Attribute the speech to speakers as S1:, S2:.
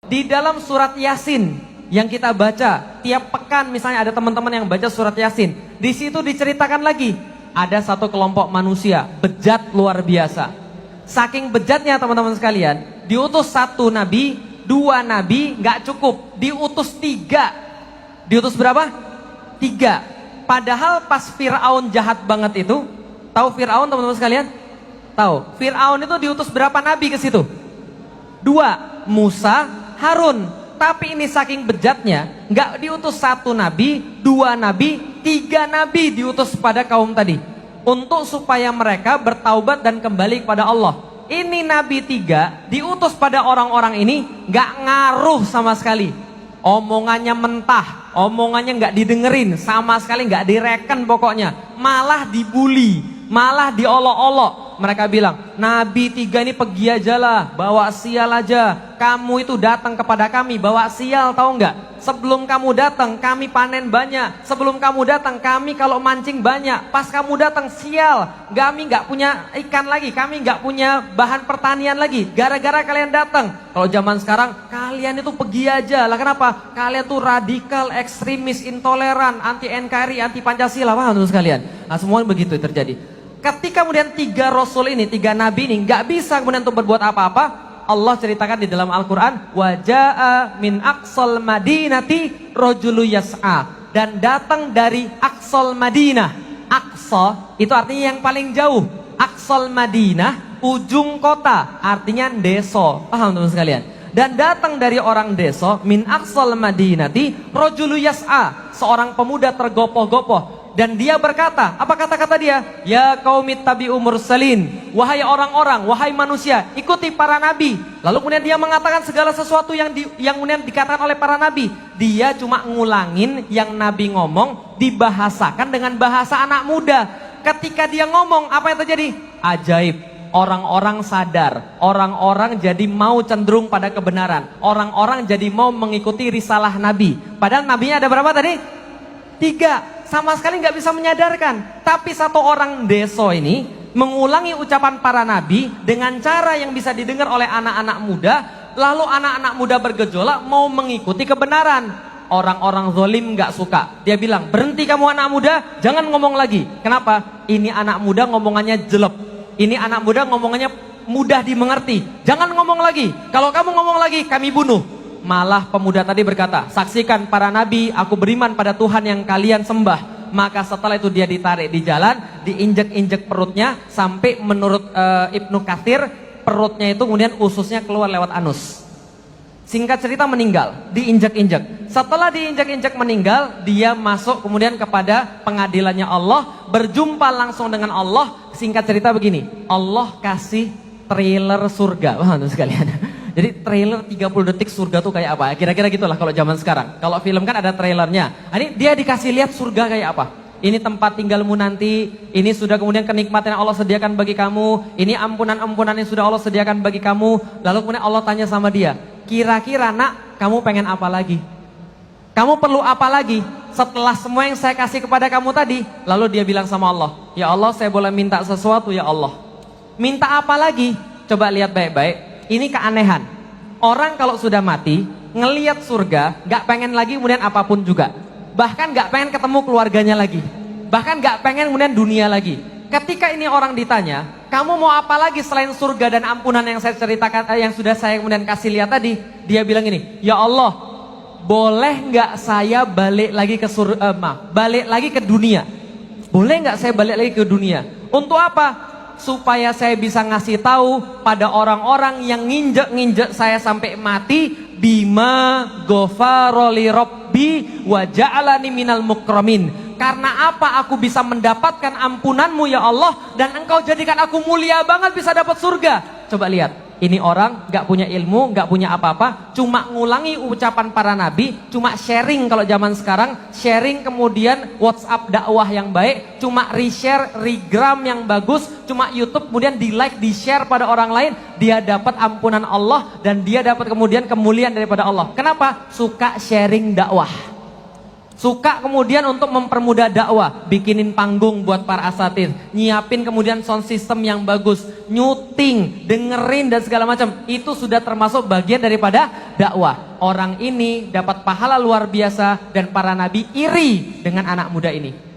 S1: Di dalam surat Yasin yang kita baca tiap pekan, misalnya ada teman-teman yang baca surat Yasin, di situ diceritakan lagi ada satu kelompok manusia bejat luar biasa. Saking bejatnya teman-teman sekalian, diutus satu nabi, dua nabi nggak cukup, diutus tiga. Diutus berapa? Tiga. Padahal pas Fir'aun jahat banget itu, tahu Fir'aun teman-teman sekalian? Tahu. Fir'aun itu diutus berapa nabi ke situ? Dua, Musa, Harun. Tapi ini saking bejatnya, nggak diutus satu nabi, dua nabi, tiga nabi diutus pada kaum tadi, untuk supaya mereka bertaubat dan kembali kepada Allah. Ini nabi tiga diutus pada orang-orang ini nggak ngaruh sama sekali. Omongannya mentah, omongannya nggak didengerin, sama sekali nggak direken pokoknya, malah dibully, malah diolok-olok. Mereka bilang, nabi tiga ini pergi aja lah, bawa sial aja. Kamu itu datang kepada kami bawa sial, tahu nggak? Sebelum kamu datang kami panen banyak, sebelum kamu datang kami kalau mancing banyak, pas kamu datang sial, kami nggak punya ikan lagi, kami nggak punya bahan pertanian lagi, gara-gara kalian datang. Kalau zaman sekarang kalian itu pergi aja lah. Kenapa? Kalian tuh radikal, ekstremis, intoleran, anti NKRI, anti Pancasila, paham tuh sekalian? Nah semua begitu terjadi. Ketika kemudian tiga rasul ini, tiga nabi ini nggak bisa kemudian untuk berbuat apa-apa, Allah ceritakan di dalam Al-Quran, waja'a min aqsal madinati rajulu yas'a, dan datang dari aqsal Madinah. Aqsa itu artinya yang paling jauh, aqsal Madinah ujung kota, artinya deso, paham teman sekalian? Dan datang dari orang deso, min aqsal madinati rajulu yas'a, seorang pemuda tergopoh-gopoh. Dan dia berkata, apa kata-kata dia? Ya qaumit tabi'u mursalin, wahai orang-orang, wahai manusia, ikuti para nabi. Lalu kemudian dia mengatakan segala sesuatu yang kemudian dikatakan oleh para nabi. Dia cuma ngulangin yang nabi ngomong, dibahasakan dengan bahasa anak muda. Ketika dia ngomong, apa yang terjadi? Ajaib. Orang-orang sadar, orang-orang jadi mau cenderung pada kebenaran, orang-orang jadi mau mengikuti risalah nabi. Padahal nabinya ada berapa tadi? Tiga. Sama sekali nggak bisa menyadarkan. Tapi satu orang deso ini mengulangi ucapan para nabi dengan cara yang bisa didengar oleh anak-anak muda. Lalu anak-anak muda bergejolak mau mengikuti kebenaran. Orang-orang zolim nggak suka. Dia bilang, berhenti kamu anak muda, jangan ngomong lagi. Kenapa? Ini anak muda ngomongannya jelek. Ini anak muda ngomongannya mudah dimengerti. Jangan ngomong lagi. Kalau kamu ngomong lagi, kami bunuh. Malah pemuda tadi berkata, saksikan para nabi, aku beriman pada Tuhan yang kalian sembah. Maka setelah itu dia ditarik di jalan, diinjek-injek perutnya, sampai menurut Ibnu Katsir, perutnya itu kemudian ususnya keluar lewat anus. Singkat cerita meninggal, diinjek-injek. Setelah diinjek-injek meninggal, dia masuk kemudian kepada pengadilannya Allah, berjumpa langsung dengan Allah. Singkat cerita begini, Allah kasih trailer surga. Wah, sekalian. Jadi trailer 30 detik surga tuh kayak apa? Kira-kira gitulah kalau zaman sekarang. Kalau film kan ada trailernya. Ini dia dikasih lihat surga kayak apa. Ini tempat tinggalmu nanti. Ini sudah kemudian kenikmatan yang Allah sediakan bagi kamu. Ini ampunan-ampunan yang sudah Allah sediakan bagi kamu. Lalu kemudian Allah tanya sama dia, kira-kira nak, kamu pengen apa lagi? Kamu perlu apa lagi setelah semua yang saya kasih kepada kamu tadi? Lalu dia bilang sama Allah, ya Allah, saya boleh minta sesuatu ya Allah. Minta apa lagi? Coba lihat baik-baik. Ini keanehan. Orang kalau sudah mati, ngelihat surga, gak pengen lagi kemudian apapun juga. Bahkan gak pengen ketemu keluarganya lagi. Bahkan gak pengen kemudian dunia lagi. Ketika ini orang ditanya, kamu mau apa lagi selain surga dan ampunan yang saya ceritakan, yang sudah saya kemudian kasih lihat tadi? Dia bilang ini, ya Allah, boleh gak saya balik lagi ke balik lagi ke dunia? Boleh gak saya balik lagi ke dunia? Untuk apa? Supaya saya bisa ngasih tahu pada orang-orang yang nginjek-nginjek saya sampai mati, bima ghafaroli robbi wa ja'alani minal mukramin. Karena apa aku bisa mendapatkan ampunanmu ya Allah, dan engkau jadikan aku mulia banget bisa dapat surga. Coba lihat, ini orang gak punya ilmu, gak punya apa-apa, cuma ngulangi ucapan para nabi, cuma sharing. Kalau zaman sekarang sharing, kemudian WhatsApp dakwah yang baik, cuma reshare, regram yang bagus, cuma YouTube kemudian di like, di share pada orang lain, dia dapat ampunan Allah dan dia dapat kemudian kemuliaan daripada Allah. Kenapa? Suka sharing dakwah. Suka kemudian untuk mempermudah dakwah, bikinin panggung buat para asatidz, nyiapin kemudian sound system yang bagus, nyuting, dengerin dan segala macam. Itu sudah termasuk bagian daripada dakwah. Orang ini dapat pahala luar biasa dan para nabi iri dengan anak muda ini.